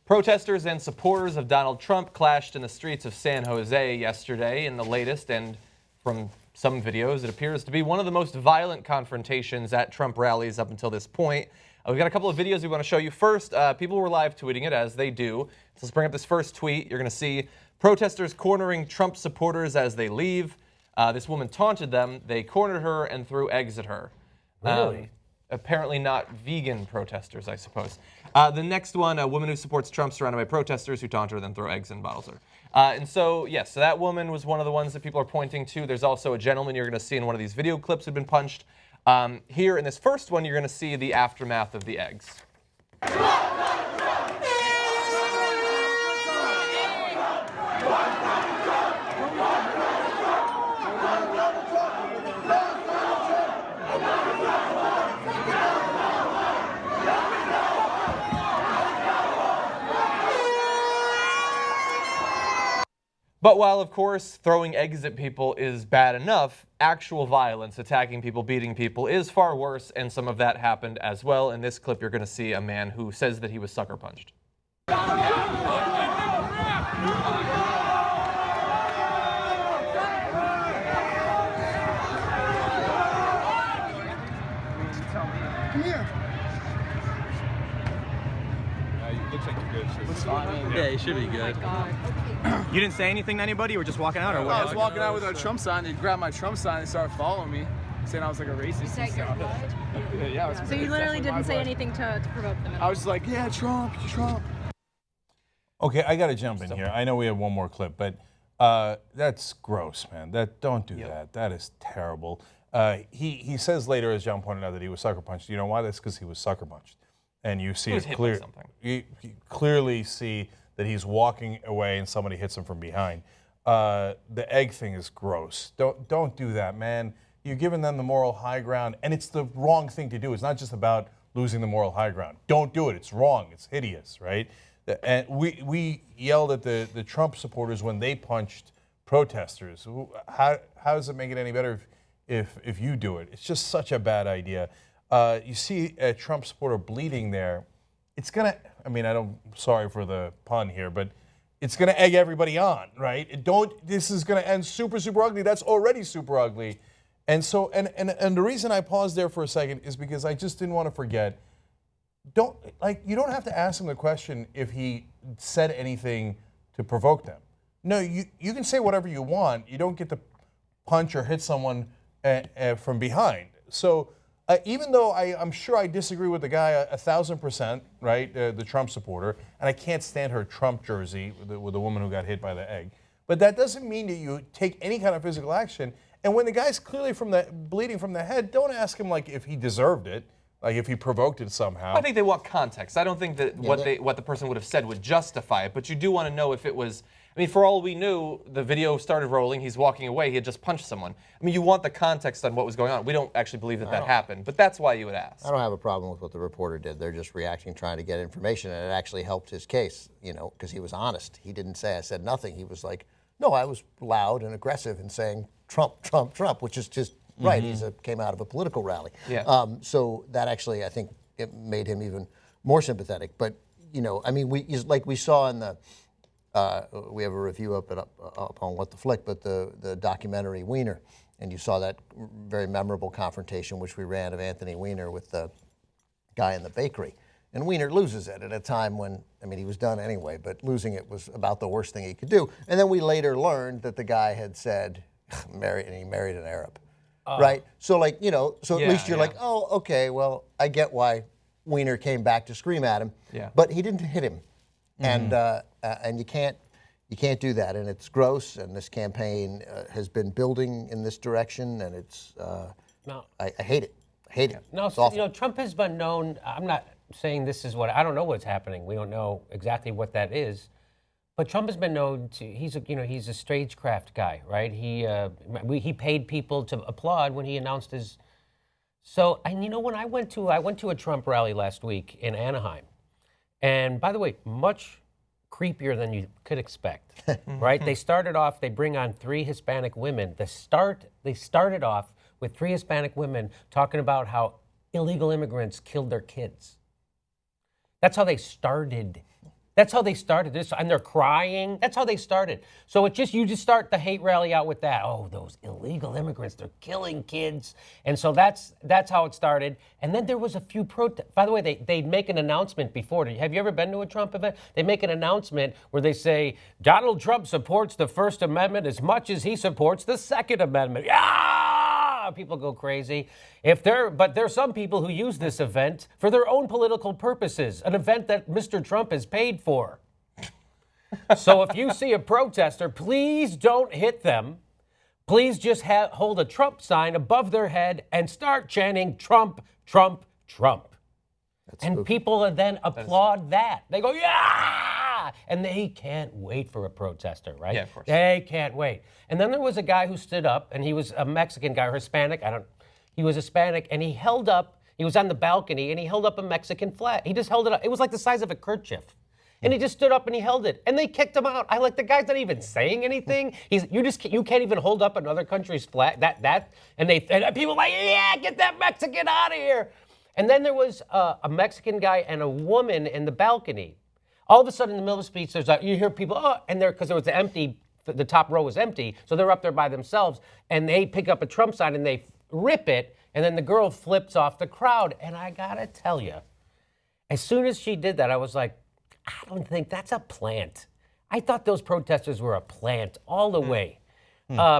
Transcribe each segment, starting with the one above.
Protesters and supporters of Donald Trump clashed in the streets of San Jose yesterday in the latest, and from some videos, it appears to be one of the most violent confrontations at Trump rallies up until this point. We've got a couple of videos we want to show you. First, people were live tweeting it, as they do. So let's bring up this first tweet. You're going to see protesters cornering Trump supporters as they leave. This woman taunted them. They cornered her and threw eggs at her. Really? Apparently not vegan protesters, I suppose. The next one, a woman who supports Trump surrounded by protesters who taunt her, then throw eggs and bottles her. And so, yes, so that woman was one of the ones that people are pointing to. There's also a gentleman you're going to see in one of these video clips who'd been punched. Here in this first one, you're going to see the aftermath of the eggs. But while, of course, throwing eggs at people is bad enough, actual violence, attacking people, beating people, is far worse, and some of that happened as well. In this clip, you're going to see a man who says that he was sucker punched. Come here. Looks like you're good. Yeah, you should be good. You didn't say anything to anybody? You were just walking out, or what? I was walking out with a Trump sign. They grabbed my Trump sign and started following me, saying I was like a racist. You said your blood? Yeah, it was So you literally didn't say anything to provoke them at all? I was just like, yeah, Trump, Trump. Okay, I got to jump in here. I know we have one more clip, but that's gross, man. Don't do that. That is terrible. He says later, as John pointed out, that he was sucker punched. You know why? That's because he was sucker punched, and you see it clear. You clearly see that he's walking away and somebody hits him from behind. The egg thing is gross. Don't do that, man. You're giving them the moral high ground, and it's the wrong thing to do. It's not just about losing the moral high ground. Don't do it. It's wrong. It's hideous, right? And we yelled at the Trump supporters when they punched protesters. How does it make it any better if you do it? It's just such a bad idea. You see a Trump supporter bleeding there. It's gonna. I mean, sorry for the pun here, but it's gonna egg everybody on, right? This is gonna end super, super ugly. That's already super ugly. And so, and the reason I paused there for a second is because I just didn't want to forget. You don't have to ask him the question if he said anything to provoke them. No, you can say whatever you want. You don't get to punch or hit someone from behind. So even though I'm sure I disagree with the guy 1,000%, right, the Trump supporter, and I can't stand her Trump jersey with the woman who got hit by the egg, but that doesn't mean that you take any kind of physical action. And when the guy's clearly bleeding from the head, don't ask him like if he deserved it. Like if he provoked it somehow. I think they want context. I don't think that what the person would have said would justify it, but you do want to know if it was. I mean, for all we knew, the video started rolling. He's walking away. He had just punched someone. I mean, you want the context on what was going on. We don't actually believe that happened, but that's why you would ask. I don't have a problem with what the reporter did. They're just reacting, trying to get information, and it actually helped his case, because he was honest. He didn't say I said nothing. He was like, no, I was loud and aggressive in saying Trump, Trump, Trump, which is just right. He came out of a political rally. Yeah. So that actually, I think, it made him even more sympathetic. But I mean, we saw in the. We have a review up on What the Flick, but the documentary Weiner, and you saw that very memorable confrontation which we ran of Anthony Weiner with the guy in the bakery. And Weiner loses it at a time when, I mean, he was done anyway, but losing it was about the worst thing he could do. And then we later learned that the guy had said, he married an Arab, right? So at least you're like, oh, okay, well, I get why Weiner came back to scream at him, but he didn't hit him. And you can't do that, and it's gross. And this campaign has been building in this direction, and it's I hate it. I hate it. No, so, Trump has been known. I'm not saying this is I don't know what's happening. We don't know exactly what that is, but Trump has been known to. He's a stagecraft guy, right? He paid people to applaud when he announced his. So when I went to a Trump rally last week in Anaheim. And by the way, much creepier than you could expect, right? They bring on 3 Hispanic women. They started off with 3 Hispanic women talking about how illegal immigrants killed their kids. That's how they started That's how they started this, and they're crying. That's how they started. So you just start the hate rally out with that. Oh, those illegal immigrants, they're killing kids. And so that's how it started. And then there was a few protests. By the way, they'd make an announcement before. Have you ever been to a Trump event? They make an announcement where they say, Donald Trump supports the First Amendment as much as he supports the Second Amendment. Yeah! People go crazy. But there are some people who use this event for their own political purposes, an event that Mr. Trump has paid for. So if you see a protester, please don't hit them. Please just hold a Trump sign above their head and start chanting Trump, Trump, Trump. And people then applaud that. They go, yeah! And they can't wait for a protester, right? Yeah, of course. They can't wait. And then there was a guy who stood up, and he was a Mexican guy or Hispanic. He was Hispanic, and he was on the balcony, and he held up a Mexican flag. He just held it up. It was like the size of a kerchief. And he just stood up and he held it. And they kicked him out. The guy's not even saying anything. You can't even hold up another country's flag. And people were like, yeah, get that Mexican out of here. And then there was a Mexican guy and a woman in the balcony. All of a sudden, in the middle of the speech, you hear people, because there was the top row was empty, so they're up there by themselves, and they pick up a Trump sign and they rip it, and then the girl flips off the crowd. And I gotta tell you, as soon as she did that, I was like, I don't think that's a plant. I thought those protesters were a plant all the way.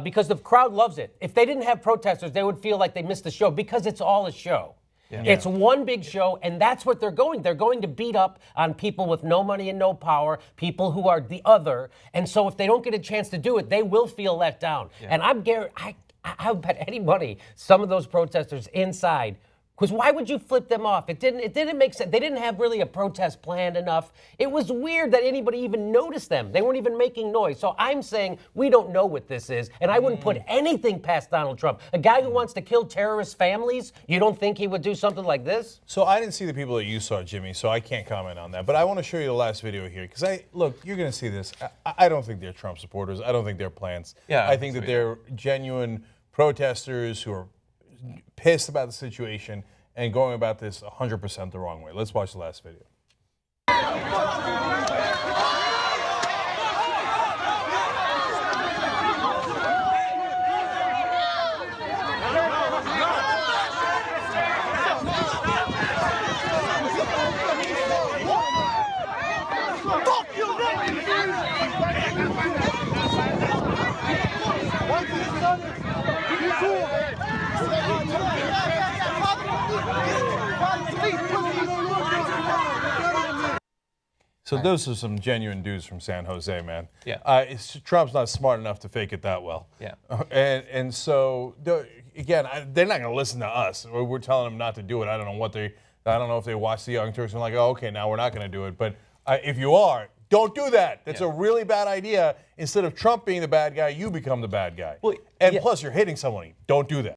Because the crowd loves it. If they didn't have protesters, they would feel like they missed the show because it's all a show. Yeah. It's one big show, and that's what they're going. They're going to beat up on people with no money and no power, people who are the other. And so if they don't get a chance to do it, they will feel let down. Yeah. And I would bet any money some of those protesters inside. Because why would you flip them off? It didn't make sense. They didn't have really a protest planned enough. It was weird that anybody even noticed them. They weren't even making noise. So I'm saying we don't know what this is, and I wouldn't put anything past Donald Trump. A guy who wants to kill terrorist families, you don't think he would do something like this? So I didn't see the people that you saw, Jimmy, so I can't comment on that. But I want to show you the last video here, because look, you're going to see this. I don't think they're Trump supporters. I don't think they're plants. Yeah, I think that they're genuine protesters who are pissed about the situation and going about this 100% the wrong way. Let's watch the last video. So those are some genuine dudes from San Jose, man. Yeah. Trump's not smart enough to fake it that well. Yeah. And so again, they're not going to listen to us. We're telling them not to do it. I don't know if they watch the Young Turks and like, oh, okay, now we're not going to do it. But if you are, don't do that. That's a really bad idea. Instead of Trump being the bad guy, you become the bad guy. Well, and plus, you're hitting somebody. Don't do that.